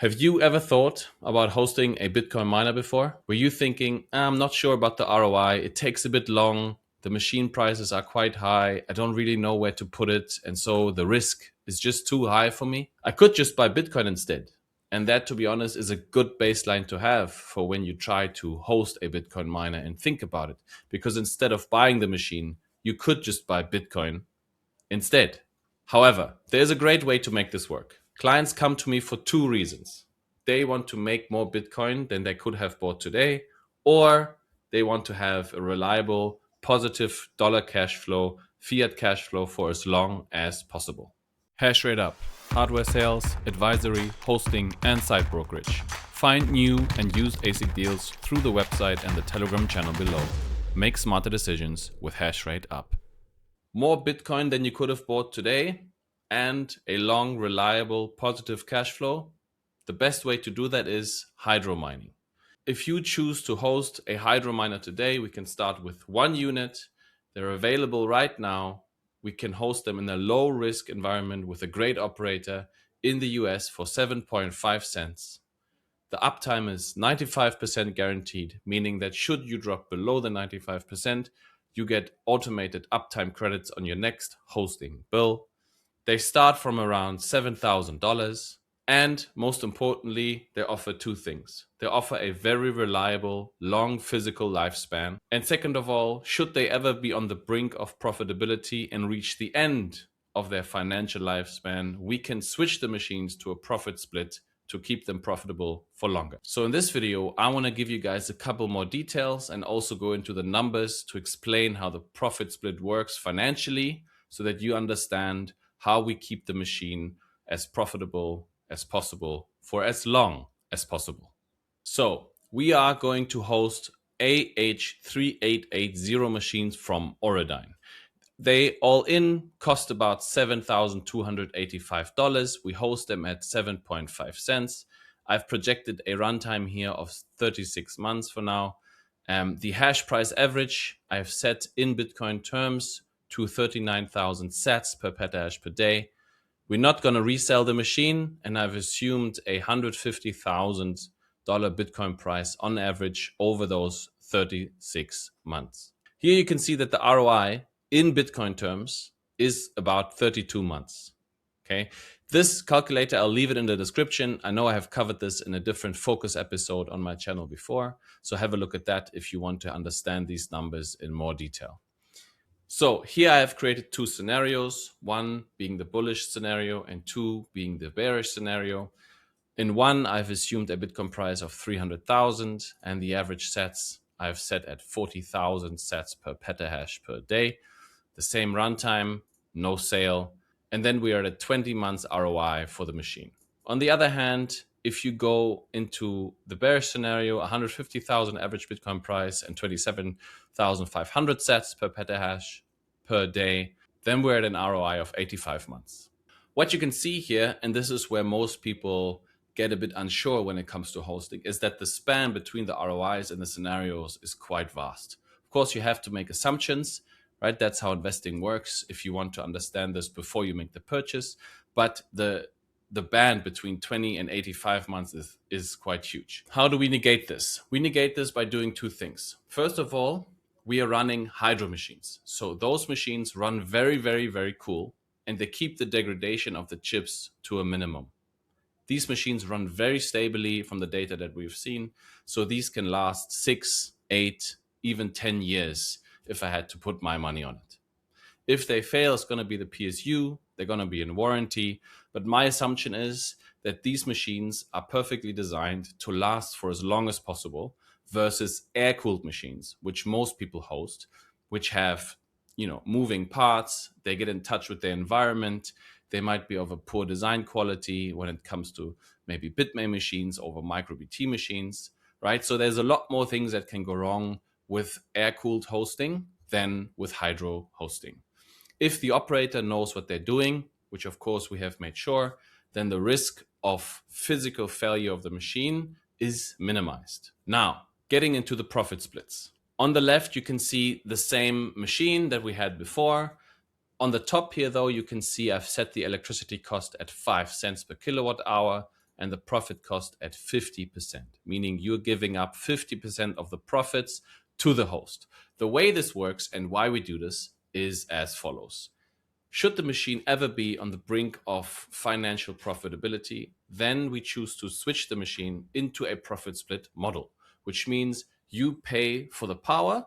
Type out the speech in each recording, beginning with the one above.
Have you ever thought about hosting a Bitcoin miner before? Were you thinking, I'm not sure about the ROI, it takes a bit long, the machine prices are quite high, I don't really know where to put it, and so the risk is just too high for me? I could just buy Bitcoin instead. And that, to be honest, is a good baseline to have for when you try to host a Bitcoin miner and think about it. Because instead of buying the machine, you could just buy Bitcoin instead. However, there's a great way to make this work. Clients come to me for two reasons. They want to make more Bitcoin than they could have bought today, or they want to have a reliable, positive dollar cash flow, fiat cash flow for as long as possible. HashrateUp, hardware sales, advisory, hosting, and site brokerage. Find new and used ASIC deals through the website and the Telegram channel below. Make smarter decisions with HashrateUp. More Bitcoin than you could have bought today and a long, reliable, positive cash flow. The best way to do that is hydro mining. If you choose to host a hydro miner today, we can start with 1 unit. They're available right now. We can host them in a low risk environment with a great operator in the US for 7.5 cents. The uptime is 95% guaranteed, meaning that should you drop below the 95%, you get automated uptime credits on your next hosting bill. They start from around $7,000. And most importantly, they offer two things. They offer a very reliable, long physical lifespan. And second of all, should they ever be on the brink of profitability and reach the end of their financial lifespan, we can switch the machines to a profit split to keep them profitable for longer. So in this video, I want to give you guys a couple more details and also go into the numbers to explain how the profit split works financially so that you understand how we keep the machine as profitable as possible for as long as possible. So we are going to host AH3880 machines from Auradine. They all in cost about $7,285. We host them at 7.5 cents. I've projected a runtime here of 36 months for now. The hash price average I've set in Bitcoin terms to 39,000 sats per petahash per day. We're not going to resell the machine, and I've assumed a $150,000 Bitcoin price on average over those 36 months. Here you can see that the ROI in Bitcoin terms is about 32 months. Okay. This calculator, I'll leave it in the description. I know I have covered this in a different focus episode on my channel before. So have a look at that if you want to understand these numbers in more detail. So here I have created two scenarios, one being the bullish scenario and two being the bearish scenario. In one, I've assumed a Bitcoin price of 300,000 and the average sats I've set at 40,000 sats per petahash per day. The same runtime, no sale, and then we are at 20 months ROI for the machine. On the other hand, if you go into the bearish scenario, 150,000 average Bitcoin price and 27,500 sats per petahash per day, then we're at an ROI of 85 months. What you can see here, and this is where most people get a bit unsure when it comes to hosting, is that the span between the ROIs and the scenarios is quite vast. Of course, you have to make assumptions, right? That's how investing works if you want to understand this before you make the purchase. But the band between 20 and 85 months is quite huge. How do we negate this? We negate this by doing two things. First of all, we are running hydro machines. So those machines run very, very, very cool, and they keep the degradation of the chips to a minimum. These machines run very stably from the data that we've seen. So these can last 6, 8, even 10 years if I had to put my money on it. If they fail, it's going to be the PSU. They're going to be in warranty. But my assumption is that these machines are perfectly designed to last for as long as possible versus air-cooled machines, which most people host, which have, moving parts. They get in touch with their environment. They might be of a poor design quality when it comes to maybe Bitmain machines over MicroBT machines, right? So there's a lot more things that can go wrong with air-cooled hosting than with hydro hosting. If the operator knows what they're doing, which of course we have made sure, then the risk of physical failure of the machine is minimized. Now, getting into the profit splits. On the left, you can see the same machine that we had before. On the top here, though, you can see I've set the electricity cost at 5 cents per kilowatt hour. and the profit cost at 50%, meaning you're giving up 50% of the profits to the host. The way this works and why we do this is as follows. Should the machine ever be on the brink of financial profitability, then we choose to switch the machine into a profit split model, which means you pay for the power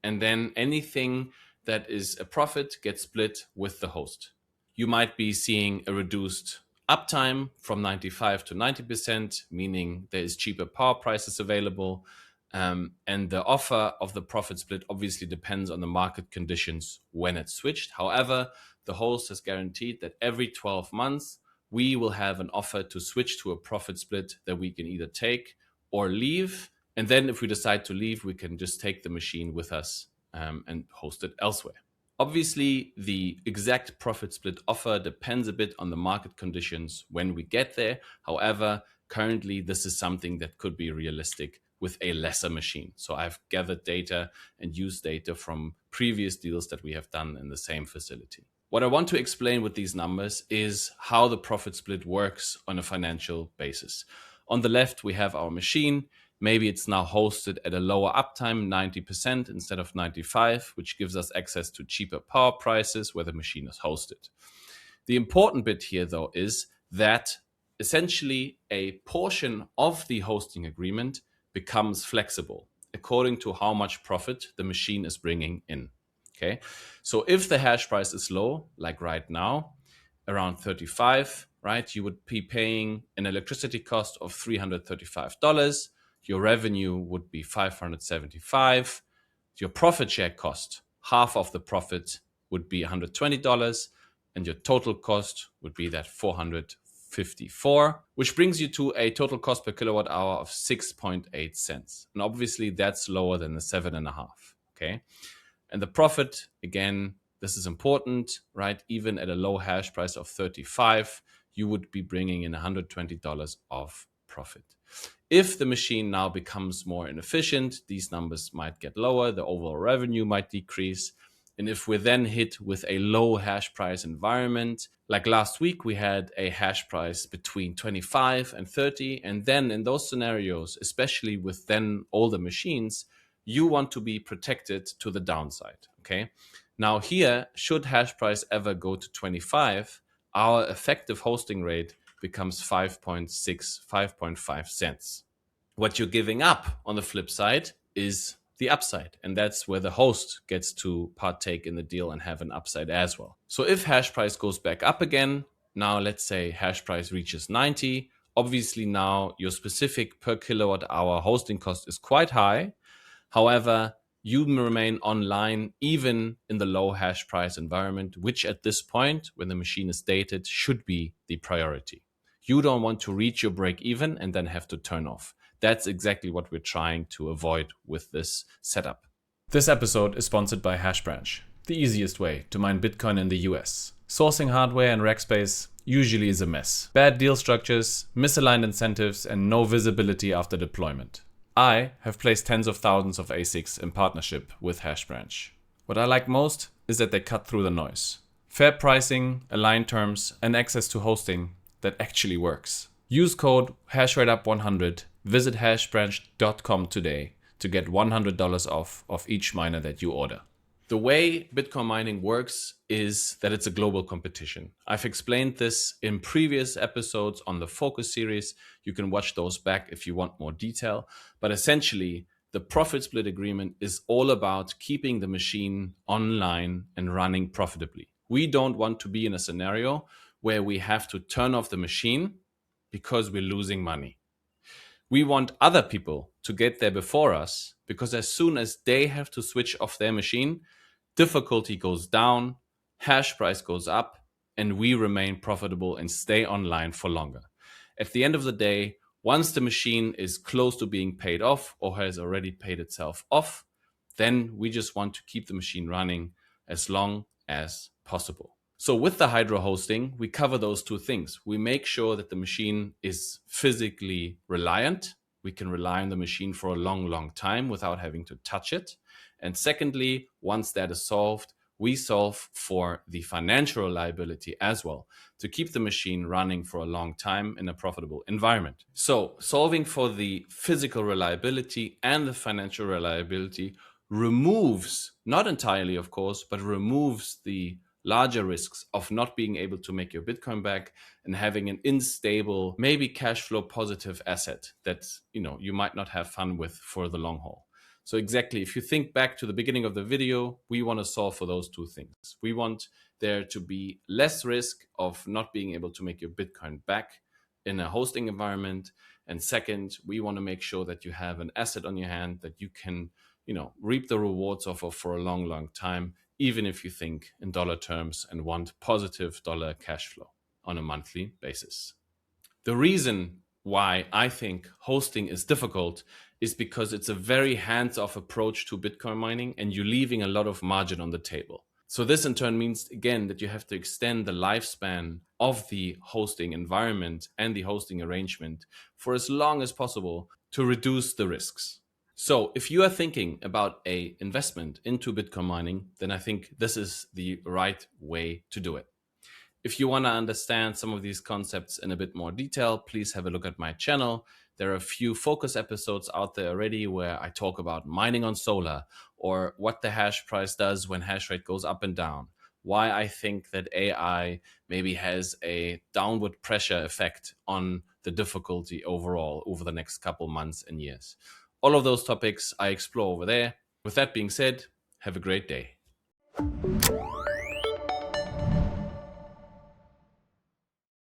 and then anything that is a profit gets split with the host. You might be seeing a reduced uptime from 95 to 90%, meaning there is cheaper power prices available. And the offer of the profit split obviously depends on the market conditions when it's switched. However, the host has guaranteed that every 12 months, we will have an offer to switch to a profit split that we can either take or leave. And then if we decide to leave, we can just take the machine with us and host it elsewhere. Obviously, the exact profit split offer depends a bit on the market conditions when we get there. However, currently, this is something that could be realistic with a lesser machine. So I've gathered data and used data from previous deals that we have done in the same facility. What I want to explain with these numbers is how the profit split works on a financial basis. On the left, we have our machine. Maybe it's now hosted at a lower uptime, 90% instead of 95, which gives us access to cheaper power prices where the machine is hosted. The important bit here, though, is that essentially a portion of the hosting agreement becomes flexible according to how much profit the machine is bringing in. Okay, so if the hash price is low, like right now, around 35, right, you would be paying an electricity cost of $335. Your revenue would be $575. Your profit share cost, half of the profit, would be $120, and your total cost would be that $454, which brings you to a total cost per kilowatt hour of 6.8 cents. And obviously that's lower than the 7.5. Okay. And the profit, again, this is important, right? Even at a low hash price of 35, you would be bringing in $120 of profit. If the machine now becomes more inefficient, these numbers might get lower, the overall revenue might decrease. And if we're then hit with a low hash price environment, like last week, we had a hash price between 25 and 30. And then in those scenarios, especially with then older machines, you want to be protected to the downside, okay? Now here, should hash price ever go to 25, our effective hosting rate becomes 5.5 cents. What you're giving up on the flip side is the upside, and that's where the host gets to partake in the deal and have an upside as well. So if hash price goes back up again, now let's say hash price reaches 90, obviously now your specific per kilowatt hour hosting cost is quite high. However, you remain online even in the low hash price environment, which at this point, when the machine is dated, should be the priority. You don't want to reach your break even and then have to turn off. That's exactly what we're trying to avoid with this setup. This episode is sponsored by HashBranch, the easiest way to mine Bitcoin in the US. Sourcing hardware and rack space usually is a mess. Bad deal structures, misaligned incentives, and no visibility after deployment. I have placed tens of thousands of ASICs in partnership with HashBranch. What I like most is that they cut through the noise. Fair pricing, aligned terms, and access to hosting that actually works. Use code HashrateUp100, visit hashbranch.com today to get $100 off of each miner that you order. The way Bitcoin mining works is that it's a global competition. I've explained this in previous episodes on the Focus series. You can watch those back if you want more detail. But essentially, the profit split agreement is all about keeping the machine online and running profitably. We don't want to be in a scenario where we have to turn off the machine because we're losing money. We want other people to get there before us, because as soon as they have to switch off their machine, difficulty goes down, hash price goes up, and we remain profitable and stay online for longer. At the end of the day, once the machine is close to being paid off or has already paid itself off, then we just want to keep the machine running as long as possible. So with the Hydro hosting, we cover those two things. We make sure that the machine is physically reliant. We can rely on the machine for a long, long time without having to touch it. And secondly, once that is solved, we solve for the financial reliability as well, to keep the machine running for a long time in a profitable environment. So solving for the physical reliability and the financial reliability removes, not entirely of course, but removes the larger risks of not being able to make your Bitcoin back and having an unstable, maybe cash flow positive asset that you might not have fun with for the long haul. So exactly, if you think back to the beginning of the video, we want to solve for those two things. We want there to be less risk of not being able to make your Bitcoin back in a hosting environment. And second, we want to make sure that you have an asset on your hand that you can, reap the rewards of for a long, long time, even if you think in dollar terms and want positive dollar cash flow on a monthly basis. The reason why I think hosting is difficult is because it's a very hands-off approach to Bitcoin mining and you're leaving a lot of margin on the table. So this in turn means, again, that you have to extend the lifespan of the hosting environment and the hosting arrangement for as long as possible to reduce the risks. So if you are thinking about an investment into Bitcoin mining, then I think this is the right way to do it. If you want to understand some of these concepts in a bit more detail, please have a look at my channel. There are a few focus episodes out there already where I talk about mining on solar, or what the hash price does when hash rate goes up and down, why I think that AI maybe has a downward pressure effect on the difficulty overall over the next couple months and years. All of those topics I explore over there. With that being said, have a great day.